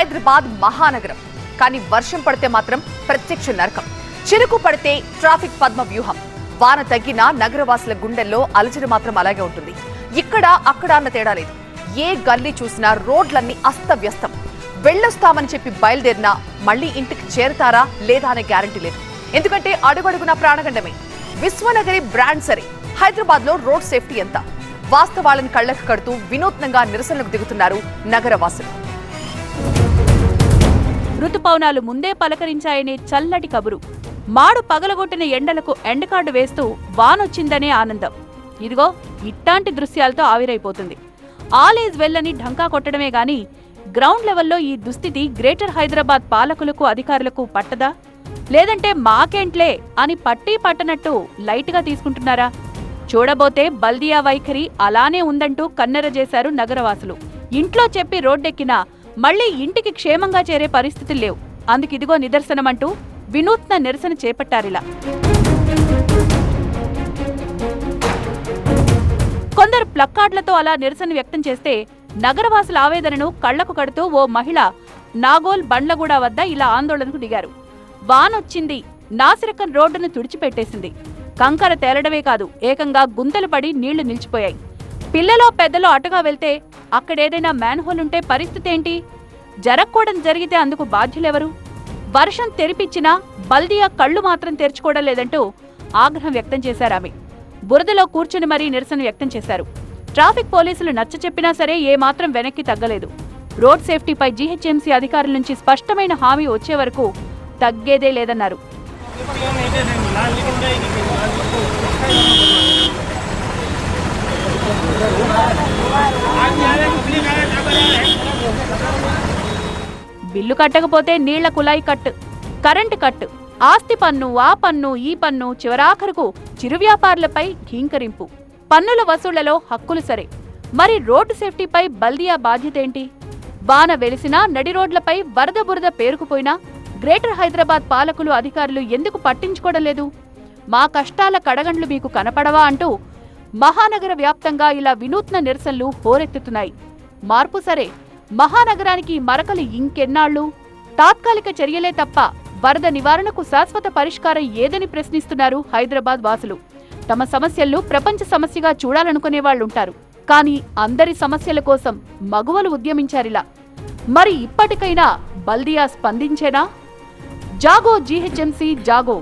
హైదరాబాద్ మహానగరం. కానీ వర్షం పడితే మాత్రం ప్రత్యక్ష నరకం. చిరుకు పడితే ట్రాఫిక్ పద్మ వ్యూహం. వాన తగ్గినా నగరవాసుల గుండెల్లో అలజడి మాత్రం అలాగే ఉంటుంది. ఇక్కడ అక్కడ అన్న తేడా లేదు. ఏ గల్లీ చూసినా రోడ్లన్నీ అస్తవ్యస్తం. వెళ్ళొస్తామని చెప్పి బయలుదేరినా మళ్లీ ఇంటికి చేరతారా లేదా అనే గ్యారంటీ లేదు. ఎందుకంటే అడుగడుగున ప్రాణగండమే. విశ్వనగరి బ్రాండ్ సరే, హైదరాబాద్ లో రోడ్ సేఫ్టీ ఎంత? వాస్తవాలను కళ్లకు కడుతూ వినూత్నంగా నిరసనలకు దిగుతున్నారు నగరవాసులు. ఋతుపవనాలు ముందే పలకరించాయనే చల్లటి కబురు. మాడు పగలగొట్టిన ఎండలకు ఎండకార్డు వేస్తూ వానొచ్చిందనే ఆనందం. ఇదిగో ఇట్టాంటి దృశ్యాలతో ఆవిరైపోతుంది. ఆల్ ఈజ్ వెల్ అని ఢంకా కొట్టడమే గాని గ్రౌండ్ లెవెల్లో ఈ దుస్థితి గ్రేటర్ హైదరాబాద్ పాలకులకు అధికారులకు పట్టదా? లేదంటే మాకేంట్లే అని పట్టీ పట్టనట్టు లైట్గా తీసుకుంటున్నారా? చూడబోతే బల్దియా వైఖరి అలానే ఉందంటూ కన్నెర చేశారు నగరవాసులు. ఇంట్లో చెప్పి రోడ్డెక్కినా మళ్లీ ఇంటికి క్షేమంగా చేరే పరిస్థితులు లేవు. అందుకిదిగో నిదర్శనమంటూ వినూత్న నిరసన చేపట్టారిలా. కొందరు ప్లక్కార్డులతో అలా నిరసన వ్యక్తం చేస్తే నగరవాసుల ఆవేదనను కళ్లకు కడుతూ ఓ మహిళ నాగోల్ బండ్లగూడ వద్ద ఇలా ఆందోళనకు దిగారు. వానొచ్చింది, నాసిరకం రోడ్డును తుడిచిపెట్టేసింది. కంకర తేలడమే కాదు, ఏకంగా గుంతలు పడి నీళ్లు నిలిచిపోయాయి. పిల్లలో పెద్దలో అటుగా వెళ్తే అక్కడేదైనా మ్యాన్హోల్ ఉంటే పరిస్థితి ఏంటి? జరగకూడని జరిగితే అందుకు బాధ్యులెవరు? వర్షం తెరిపిచ్చినా బల్దియా కళ్లు మాత్రం తెరుచుకోవడం లేదంటూ ఆగ్రహం వ్యక్తం చేశారామె. బురదలో కూర్చుని మరీ నిరసన వ్యక్తం చేశారు. ట్రాఫిక్ పోలీసులు నచ్చ చెప్పినా సరే ఏమాత్రం వెనక్కి తగ్గలేదు. రోడ్ సేఫ్టీపై జీహెచ్ఎంసీ అధికారుల నుంచి స్పష్టమైన హామీ వచ్చే వరకు తగ్గేదే లేదన్నారు. బిల్లు కట్టకపోతే నీళ్ల కులాయి కట్, కరెంటు కట్, ఆస్తి పన్ను, ఆ పన్ను, ఈ పన్ను, చివరాఖరుకు చిరు వ్యాపారులపై ఘీంకరింపు. పన్నుల వసూళ్లలో హక్కులు సరే, మరి రోడ్డు సేఫ్టీపై బల్దియా బాధ్యతేంటి? వాన వెలిసినా నడి రోడ్లపై వరద బురద పేరుకుపోయినా గ్రేటర్ హైదరాబాద్ పాలకులు అధికారులు ఎందుకు పట్టించుకోవడం లేదు? మా కష్టాల కడగండ్లు మీకు కనపడవా అంటూ మహానగర వ్యాప్తంగా ఇలా వినూత్న నిరసనలు హోరెత్తుతున్నాయి. మార్పు సరే, మహానగరానికి మరకలు ఇంకెన్నాళ్లు? తాత్కాలిక చర్యలే తప్ప వరద నివారణకు శాశ్వత పరిష్కారం ఏదని ప్రశ్నిస్తున్నారు హైదరాబాద్ వాసులు. తమ సమస్యలను ప్రపంచ సమస్యగా చూడాలనుకునేవాళ్లుంటారు. కానీ అందరి సమస్యల కోసం మగువలు ఉద్యమించారిలా. మరి ఇప్పటికైనా బల్దియా స్పందించేనా? జాగో జీహెచ్ఎంసీ జాగో.